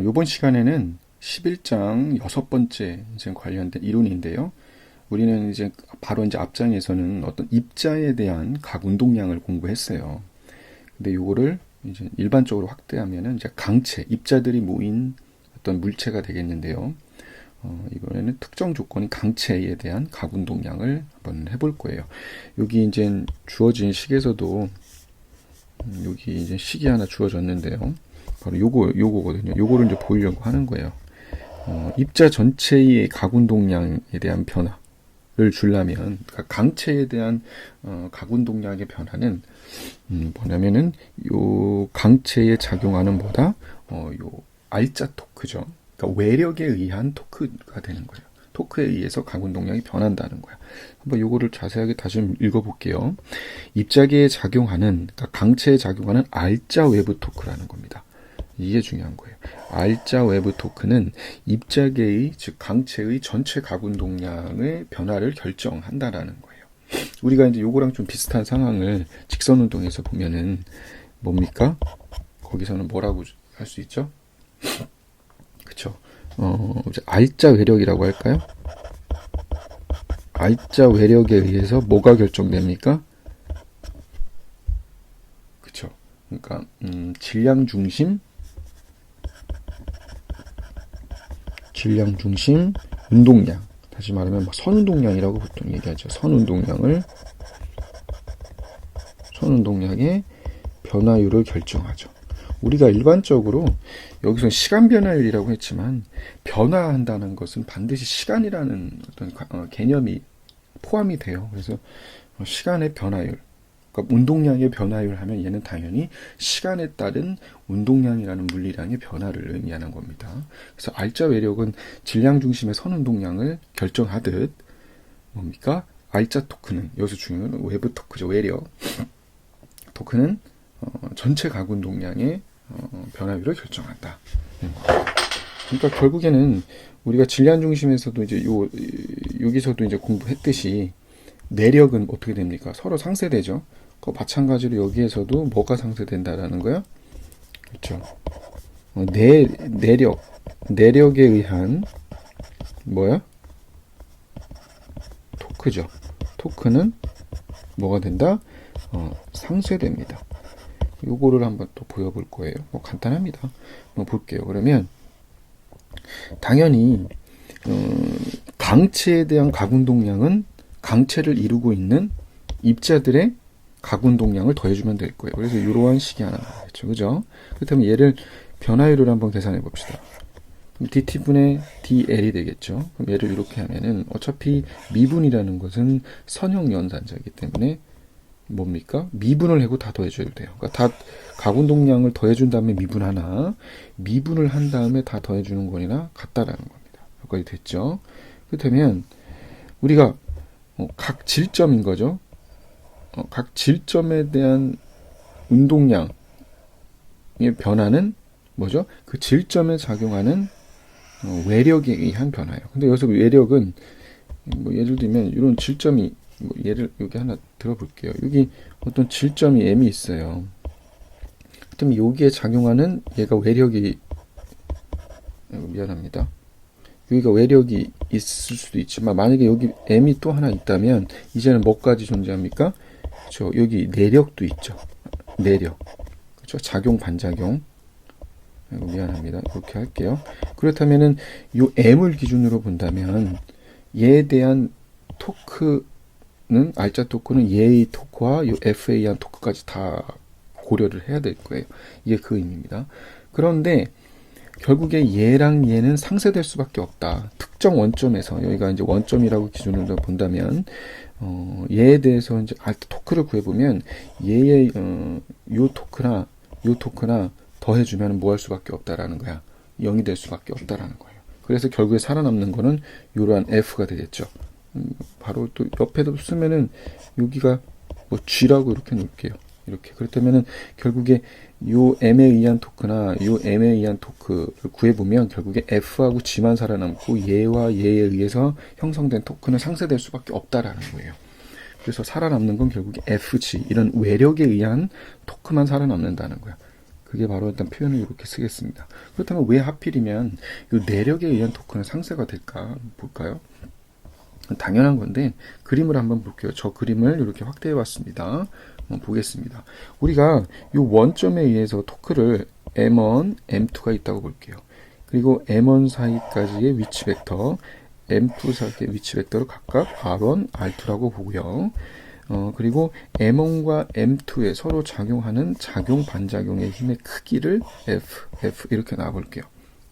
이번 시간에는 11장 6번째 이제 관련된 이론인데요. 우리는 이제 바로 이제 앞장에서는 어떤 입자에 대한 각 운동량을 공부했어요. 근데 요거를 이제 일반적으로 확대하면은 이제 강체, 입자들이 모인 어떤 물체가 되겠는데요. 이번에는 특정 조건인 강체에 대한 각 운동량을 한번 해볼 거예요. 여기 이제 주어진 식에서도 여기 이제 식이 하나 주어졌는데요. 바로 요거거든요. 요거를 이제 보이려고 하는 거예요. 입자 전체의 각 운동량에 대한 변화를 주려면, 그러니까 강체에 대한 각 운동량의 변화는 뭐냐면은 요 강체에 작용하는 뭐다? 요 알자 토크죠. 그러니까 외력에 의한 토크가 되는 거예요. 토크에 의해서 각 운동량이 변한다는 거야. 한번 요거를 자세하게 다시 좀 읽어볼게요. 입자계에 작용하는, 그러니까 강체에 작용하는 알자 외부 토크라는 겁니다. 이게 중요한 거예요. 알자 외부 토크는 입자계의, 즉 강체의 전체 각 운동량의 변화를 결정한다라는 거예요. 우리가 이제 요거랑 좀 비슷한 상황을 직선 운동에서 보면은 뭡니까? 거기서는 뭐라고 할 수 있죠? 그쵸? 알자 외력이라고 할까요? 알자 외력에 의해서 뭐가 결정됩니까? 그쵸? 그러니까 질량 중심 운동량, 다시 말하면 선운동량이라고 보통 얘기하죠. 선운동량의 변화율을 결정하죠. 우리가 일반적으로 여기서 시간 변화율이라고 했지만, 변화한다는 것은 반드시 시간이라는 어떤 개념이 포함이 돼요. 그래서 시간의 변화율, 그러니까 운동량의 변화율 하면 얘는 당연히 시간에 따른 운동량이라는 물리량의 변화를 의미하는 겁니다. 그래서 알자 외력은 질량 중심의 선운동량을 결정하듯 뭡니까? 알자 토크는, 여기서 중요한 외부 토크죠. 외력 토크는 전체 각 운동량의 변화율을 결정한다. 그러니까 결국에는 우리가 질량 중심에서도 이제 여기서도 이제 공부했듯이 내력은 어떻게 됩니까? 서로 상쇄되죠. 그 마찬가지로 여기에서도 뭐가 상쇄된다라는 거야? 그렇죠. 내력에 의한 뭐야? 토크죠. 토크는 뭐가 된다? 상쇄됩니다. 요거를 한번 또 보여볼 거예요. 간단합니다. 한번 볼게요. 그러면 당연히 강체에 대한 각 운동량은 강체를 이루고 있는 입자들의 각 운동량을 더해주면 될 거예요. 그래서 이러한 식이 하나 나와야죠. 그죠? 그렇다면 얘를 변화율을 한번 계산해 봅시다. 그럼 dt분의 dl이 되겠죠. 그럼 얘를 이렇게 하면은 어차피 미분이라는 것은 선형 연산자이기 때문에 뭡니까? 미분을 하고 다 더해줘야 돼요. 그러니까 다 각 운동량을 더해준 다음에 미분 하나, 미분을 한 다음에 다 더해주는 거나 같다라는 겁니다. 여기까지 됐죠? 그렇다면 우리가 각 질점인 거죠. 각 질점에 대한 운동량의 변화는 뭐죠? 그 질점에 작용하는 외력에 의한 변화예요. 근데 여기서 외력은 예를 들면 이런 질점이 예를 여기 하나 들어볼게요. 여기 어떤 질점이 m이 있어요. 그럼 여기에 작용하는 얘가 외력이 미안합니다. 여기가 외력이 있을 수도 있지만 만약에 여기 m이 또 하나 있다면 이제는 뭐까지 존재합니까? 그렇죠. 여기 내력도 있죠. 내력. 그렇죠. 작용 반작용. 미안합니다. 이렇게 할게요. 그렇다면은 요 m을 기준으로 본다면 얘에 대한 토크는 알자 토크는 얘의 토크와 요 f에 의한 토크까지 다 고려를 해야 될 거예요. 이게 그 의미입니다. 그런데 결국에 얘랑 얘는 상쇄될 수밖에 없다. 특정 원점에서 여기가 이제 원점이라고 기준으로 본다면 얘에 대해서 이제 토크를 구해보면 얘의 요 토크나 더해주면 뭐 할 수밖에 없다라는 거야. 0이 될 수밖에 없다라는 거예요. 그래서 결국에 살아남는 거는 이러한 F가 되겠죠. 바로 또 옆에도 쓰면은 여기가 뭐 G라고 이렇게 놓을게요. 이렇게. 그렇다면은 결국에 요 M에 의한 토크나 요 M에 의한 토크를 구해보면 결국에 F하고 G만 살아남고 얘와 얘에 의해서 형성된 토크는 상쇄될 수밖에 없다라는 거예요. 그래서 살아남는 건 결국에 FG, 이런 외력에 의한 토크만 살아남는다는 거야. 그게 바로 일단 표현을 이렇게 쓰겠습니다. 그렇다면 왜 하필이면 이 내력에 의한 토큰은 상쇄가 될까 볼까요? 당연한 건데 그림을 한번 볼게요. 저 그림을 이렇게 확대해 왔습니다. 한번 보겠습니다. 우리가 이 원점에 의해서 토크를 M1, M2가 있다고 볼게요. 그리고 M1 사이까지의 위치 벡터, M2 사이의 위치 벡터를 각각 R1, R2라고 보고요. 그리고 M1과 M2에 서로 작용하는 작용 반작용의 힘의 크기를 F 이렇게 놔볼게요.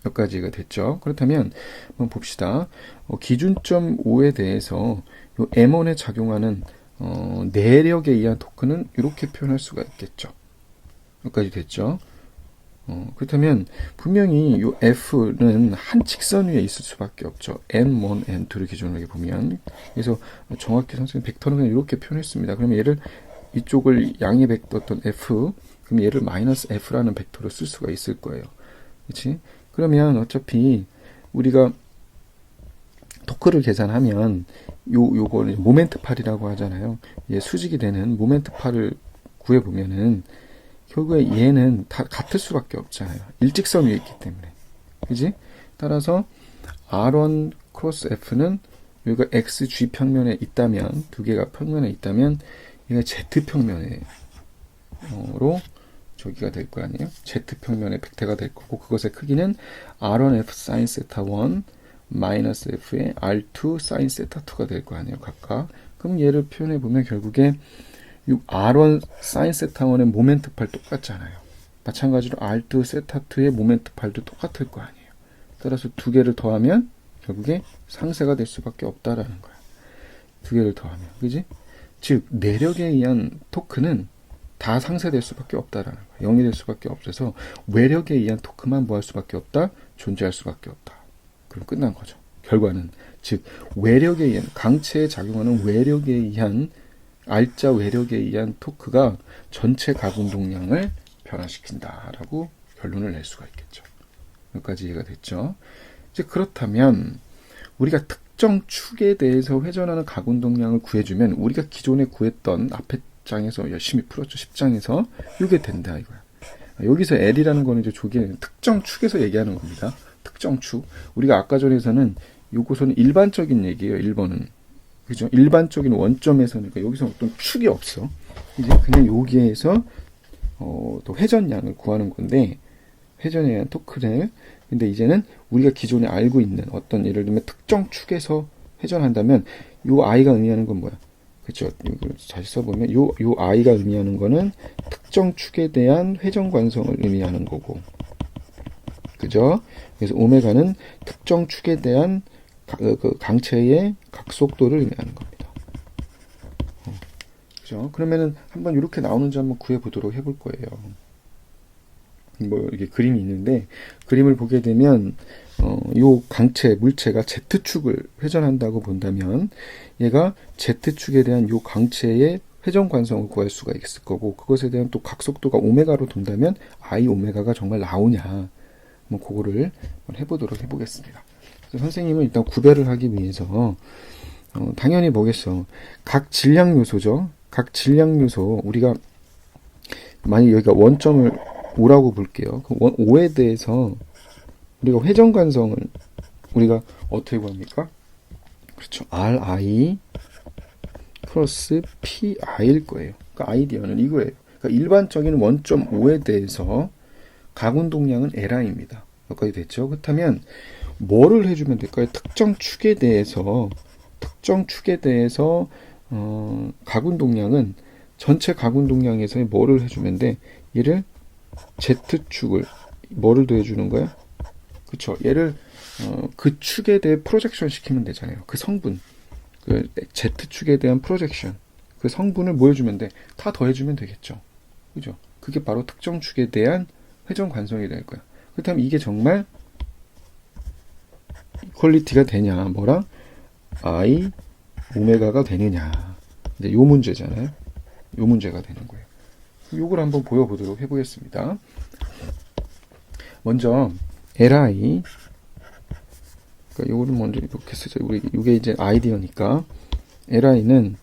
여기까지가 됐죠. 그렇다면 한번 봅시다. 기준점 O에 대해서 요 M1에 작용하는 내력에 의한 토크는 이렇게 표현할 수가 있겠죠. 여기까지 됐죠. 그렇다면 분명히 요 F는 한 직선 위에 있을 수밖에 없죠. N1, N2를 기준으로 보면. 그래서 정확히 선생님 벡터는 그냥 이렇게 표현했습니다. 그러면 얘를 이쪽을 양의 벡터 어떤 F, 그럼 얘를 마이너스 F라는 벡터로 쓸 수가 있을 거예요. 그렇지? 그러면 어차피 우리가 토크를 계산하면 요거를 모멘트 팔이라고 하잖아요. 얘 수직이 되는 모멘트 팔을 구해보면은 결국에 얘는 다 같을 수밖에 없잖아요. 일직선 위에 있기 때문에. 그지? 따라서 R1 크로스 F는 여기가 XG 평면에 있다면, 두 개가 평면에 있다면, 얘가 Z 평면으로 저기가 될 거 아니에요? Z 평면의 벡터가 될 거고, 그것의 크기는 R1F sin 세타 1 마이너스 F의 R2 sin 세타 2가 될 거 아니에요, 각각. 그럼 얘를 표현해 보면 결국에 R1 sin 세타 1의 모멘트 팔 똑같잖아요. 마찬가지로 R2 세타 2의 모멘트 팔도 똑같을 거 아니에요. 따라서 두 개를 더하면 결국에 상쇄가 될 수밖에 없다라는 거야. 두 개를 더하면, 그지? 즉 내력에 의한 토크는 다 상쇄될 수밖에 없다라는 거야. 0이 될 수밖에 없어서 외력에 의한 토크만 뭐 할 수밖에 없다? 존재할 수밖에 없다. 그럼 끝난 거죠. 결과는 즉 외력에 의한 강체에 작용하는 외력에 의한 알짜 외력에 의한 토크가 전체 가운동량을 변화시킨다라고 결론을 낼 수가 있겠죠. 여기까지 이해가 됐죠. 이제 그렇다면 우리가 특정 축에 대해서 회전하는 가운동량을 구해주면 우리가 기존에 구했던 앞에 장에서 열심히 풀었죠. 10장에서 이게 된다 이거야. 여기서 L이라는 거는 이제 조개 특정 축에서 얘기하는 겁니다. 특정 축. 우리가 아까 전에서는 요것은 일반적인 얘기예요. 1번은. 그죠? 일반적인 원점에서는 그러니까 여기서 어떤 축이 없어. 이제 그냥 여기에서 또 회전량을 구하는 건데 회전에 의한 토크를 근데 이제는 우리가 기존에 알고 있는 어떤 예를 들면 특정 축에서 회전한다면 요 i가 의미하는 건 뭐야? 그렇죠? 이걸 다시 써보면 요 i가 의미하는 거는 특정 축에 대한 회전 관성을 의미하는 거고 그죠? 그래서 오메가는 특정 축에 대한 그 강체의 각속도를 의미하는 겁니다. 그죠? 그러면은 한번 이렇게 나오는지 한번 구해보도록 해볼 거예요. 뭐 이게 그림이 있는데 그림을 보게 되면 요 강체 물체가 Z축을 회전한다고 본다면 얘가 Z축에 대한 요 강체의 회전 관성을 구할 수가 있을 거고 그것에 대한 또 각속도가 오메가로 돈다면 I 오메가가 정말 나오냐 뭐 그거를 해보겠습니다. 그래서 선생님은 일단 구별을 하기 위해서 당연히 뭐겠어 각 질량 요소죠. 각 질량 요소 우리가 만약 여기가 원점을 5라고 볼게요. 그 5에 대해서 우리가 회전 관성을 우리가 어떻게 구합니까? 그렇죠. RI 플러스 PI일 거예요. 그러니까 아이디어는 이거예요. 그러니까 일반적인 원점 5에 대해서 가운동량은 LI입니다. 여기까지 됐죠? 그렇다면 뭐를 해주면 될까요? 특정 축에 대해서 가운동량은 전체 가운동량에서 뭐를 해주면 돼? 얘를 Z축을 뭐를 더해주는 거야? 그쵸? 얘를 그 축에 대해 프로젝션 시키면 되잖아요. 그 성분, 그 Z축에 대한 프로젝션, 그 성분을 뭐 해주면 돼? 다 더해주면 되겠죠. 그죠? 그게 바로 특정 축에 대한 회전 관성이 될 거야. 그렇다면 이게 정말 이퀄리티가 되냐? 뭐랑 I 오메가가 되느냐? 이제 요 문제잖아요. 요 문제가 되는 거예요. 요걸 한번 보여보도록 해보겠습니다. 먼저 li 그러니까 요거는 먼저 이렇게 쓰죠. 우리 이게 이제 아이디어니까 li는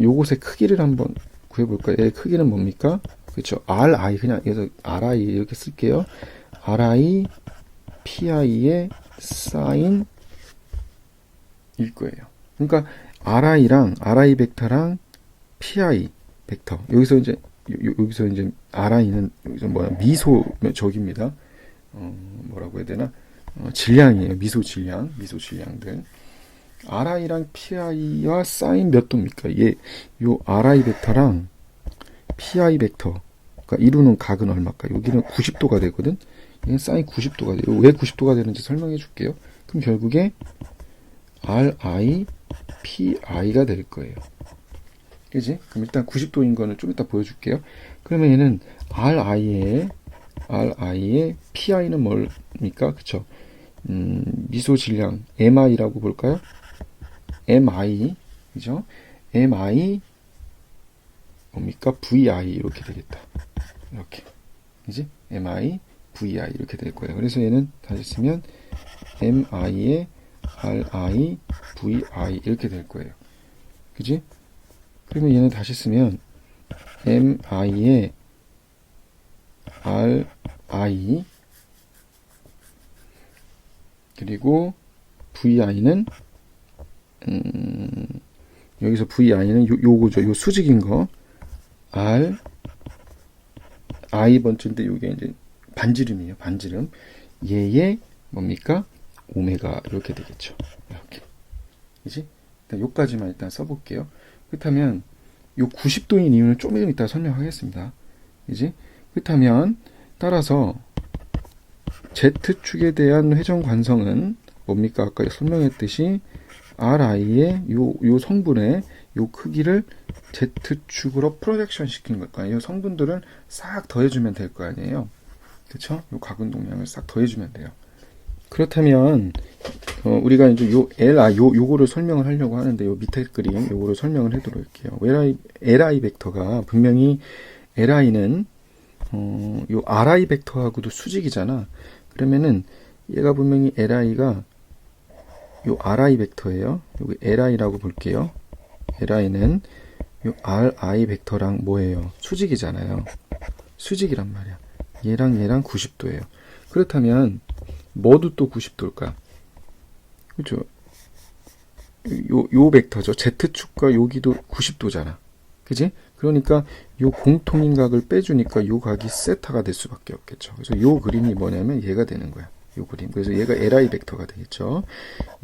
요것의 크기를 한번 구해볼까요? 얘의 크기는 뭡니까? 그렇죠. RI 그냥 여기서 RI 이렇게 쓸게요. RI PI의 사인 일 거예요. 그러니까 RI랑 RI 벡터랑 PI 벡터 여기서 이제 여기서 이제 RI는 여기서 미소 적입니다. 뭐라고 해야 되나? 질량이에요. 미소 질량들. RI랑 PI와 사인 몇 도입니까? 요 RI 벡터랑 PI 벡터 그러니까 이루는 각은 얼마일까? 여기는 90도가 되거든. 얘는 사인 90도가 돼요. 왜 90도가 되는지 설명해 줄게요. 그럼 결국에 RI PI가 될 거예요. 그지? 그럼 일단 90도인 거는 좀 이따 보여줄게요. 그러면 얘는 RI의 PI는 뭡니까? 그쵸? 미소 질량 MI라고 볼까요? MI 그죠? MI 뭡니까? VI 이렇게 되겠다. 이렇게 그지? MI VI 이렇게 될 거예요. 그래서 얘는 다시 쓰면 MI의 RI VI 이렇게 될 거예요. 그지? 그러면 얘는 다시 쓰면 MI의 RI 그리고 VI는 여기서 VI는 요거죠. 요 수직인 거 I 번째인데 요게 이제 반지름이에요. 반지름. 얘의 뭡니까? 오메가 이렇게 되겠죠. 이렇게. 그지? 일단 요까지만 일단 써볼게요. 그렇다면 요 90도인 이유는 좀 이따 설명하겠습니다. 그지? 그렇다면 따라서 Z축에 대한 회전 관성은 뭡니까? 아까 설명했듯이 RI의 요 성분의 요 크기를 Z축으로 프로젝션 시킨 걸까요? 이 성분들을 싹 더해주면 될 거 아니에요? 그쵸? 요 각운동량을 싹 더해주면 돼요. 그렇다면 우리가 이제 요거를 설명을 하려고 하는데 요 밑에 그림 요거를 설명을 해도록 할게요. LI 벡터가 분명히 LI는 요 RI 벡터하고도 수직이잖아. 그러면은 얘가 분명히 LI가 요 RI 벡터예요. 여기 LI라고 볼게요. LI는 요 RI 벡터랑 뭐예요? 수직이잖아요. 수직이란 말이야. 얘랑 90도예요. 그렇다면 뭐도 또 90도일까? 그렇죠? 요 벡터죠. Z축과 여기도 90도잖아. 그지? 그러니까 요 공통인 각을 빼주니까 요 각이 세타가 될 수밖에 없겠죠. 그래서 요 그림이 뭐냐면 얘가 되는 거야. 요 그림. 그래서 얘가 LI 벡터가 되겠죠.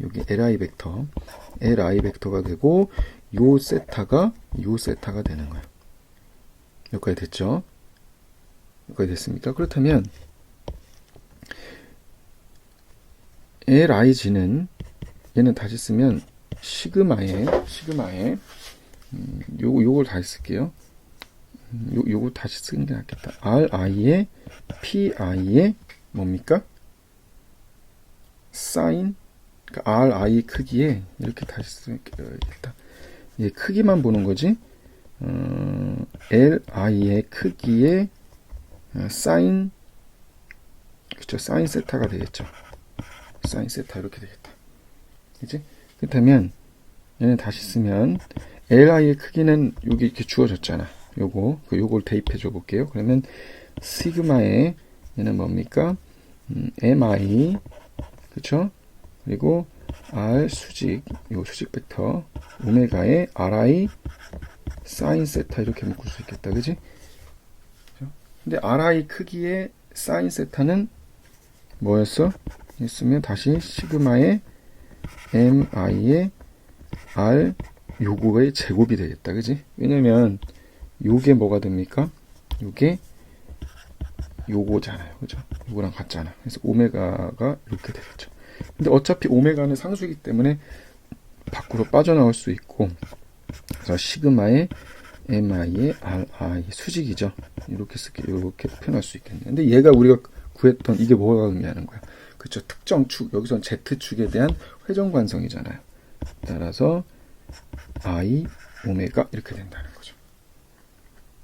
여기 LI 벡터가 되고 요 세타가 되는 거야. 여기까지 됐죠? 여기까지 됐습니까? 그렇다면 LIG는 얘는 다시 쓰면 시그마에 요걸 다시 쓸게요. 요걸 다시 쓰는 게 낫겠다. RI의 PI의 뭡니까? 사인 그러니까 RI 크기에 이렇게 다시 쓰겠다. 얘 크기만 보는 거지. LI의 크기에 사인 그쵸? 사인 세타가 되겠죠. 사인 세타 이렇게 되겠다. 그치? 그렇다면 얘는 다시 쓰면 LI의 크기는 여기 이렇게 주어졌잖아. 요걸 대입해 줘 볼게요. 그러면 시그마의 얘는 뭡니까? MI 그쵸? 그리고 R 수직 요 수직 벡터 오메가의 RI 사인 세타 이렇게 묶을 수 있겠다. 그지? 근데 RI 크기의 사인 세타는 뭐였어? 했으면 다시 시그마의 MI의 R 요거의 제곱이 되겠다. 그지? 왜냐면 요게 뭐가 됩니까? 요게 요거잖아요. 그죠? 요거랑 같잖아. 그래서 오메가가 이렇게 되겠죠. 근데 어차피 오메가는 상수이기 때문에 밖으로 빠져나올 수 있고 그래서 시그마의 MI의 RI 수직이죠. 이렇게 표현할 수 있겠네요. 근데 얘가 우리가 구했던 이게 뭐가 의미하는 거야? 그쵸? 특정 축, 여기선 Z축에 대한 회전 관성이잖아요. 따라서 I, 오메가 이렇게 된다는 거죠.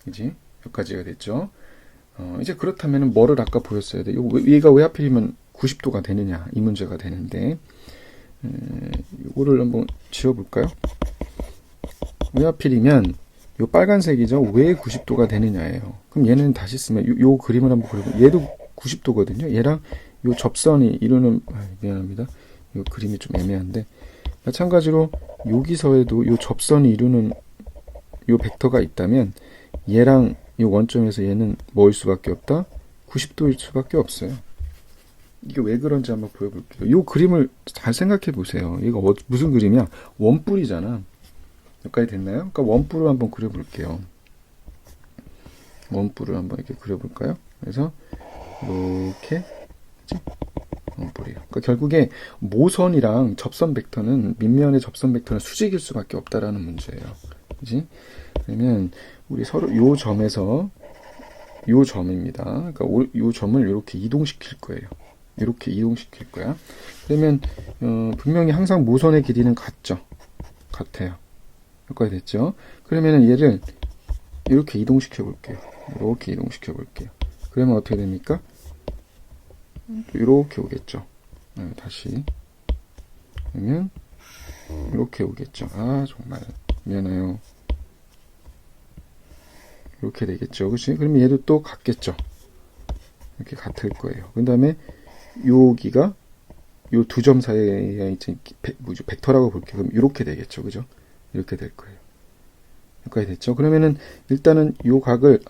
그지? 여기까지가 됐죠? 이제 그렇다면 뭐를 아까 보였어야 돼? 얘가 왜 하필이면 90도가 되느냐? 이 문제가 되는데 이거를 한번 지워볼까요? 왜 하필이면 요 빨간색이죠. 왜 90도가 되느냐예요. 그럼 얘는 다시 쓰면 요 그림을 한번 그리고 얘도 90도거든요. 얘랑 요 접선이 이루는 미안합니다. 요 그림이 좀 애매한데 마찬가지로 여기서에도 요 접선이 이루는 요 벡터가 있다면 얘랑 요 원점에서 얘는 뭐일 수밖에 없다? 90도일 수밖에 없어요. 이게 왜 그런지 한번 보여볼게요. 요 그림을 잘 생각해 보세요. 이거 무슨 그림이야? 원뿔이잖아. 여기까지 됐나요? 그러니까 원뿔을 한번 그려볼게요. 원뿔을 한번 이렇게 그려볼까요? 그래서 이렇게 원뿔이에요. 그러니까 결국에 모선이랑 접선 벡터는 밑면의 접선 벡터는 수직일 수밖에 없다라는 문제예요. 그지? 그러면 우리 서로 요 점에서 요 점입니다. 그러니까 요 점을 이렇게 이동시킬 거예요. 이렇게 이동시킬 거야. 그러면 분명히 항상 모선의 길이는 같아요. 여기까지 됐죠? 그러면 얘를 이렇게 이동시켜 볼게요. 이렇게 이동시켜 볼게요. 그러면 어떻게 됩니까? 이렇게 오겠죠. 다시 그러면 이렇게 오겠죠. 아 정말 미안해요. 이렇게 되겠죠. 그치? 그러면 얘도 또 같겠죠. 이렇게 같을 거예요. 그 다음에 여기가 요 두 점 사이에 이제 벡터라고 볼게요. 그럼 이렇게 되겠죠. 그죠? 이렇게 될 거예요. 여기까지 됐죠. 그러면은 일단은 요 각을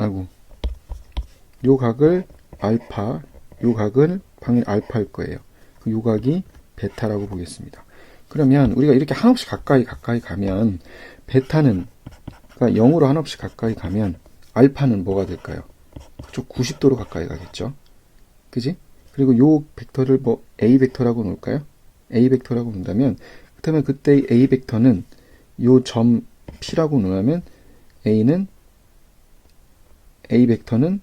알파, 요 각을 방일 알파일 거예요. 요 각이 베타라고 보겠습니다. 그러면 우리가 이렇게 한없이 가까이 가면 베타는 그러니까 0으로 한없이 가까이 가면 알파는 뭐가 될까요? 그쪽 90도로 가까이 가겠죠. 그지? 그리고 요 벡터를 뭐 A 벡터라고 놓을까요? A 벡터라고 놓는다면 그렇다면 그때 A 벡터는 요 점 P라고 놓으면 A 벡터는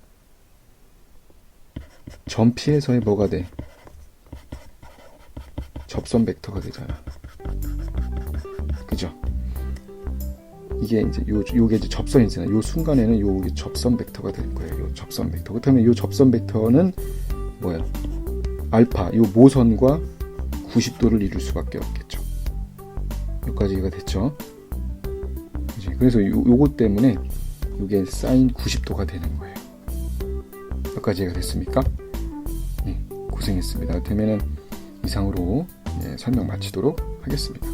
점 P에서의 뭐가 돼? 접선 벡터가 되잖아. 그죠? 이게 이제 요게 이제 접선이잖아요. 요 순간에는 요 접선 벡터가 될 거예요. 요 접선 벡터. 그렇다면 요 접선 벡터는 뭐야? 알파, 요 모선과 90도를 이룰 수밖에 없겠죠. 여기까지가 됐죠. 그래서 요거 때문에 요게 사인 90도가 되는 거예요. 여기까지가 됐습니까? 네, 고생했습니다. 그러면은 이상으로 설명 마치도록 하겠습니다.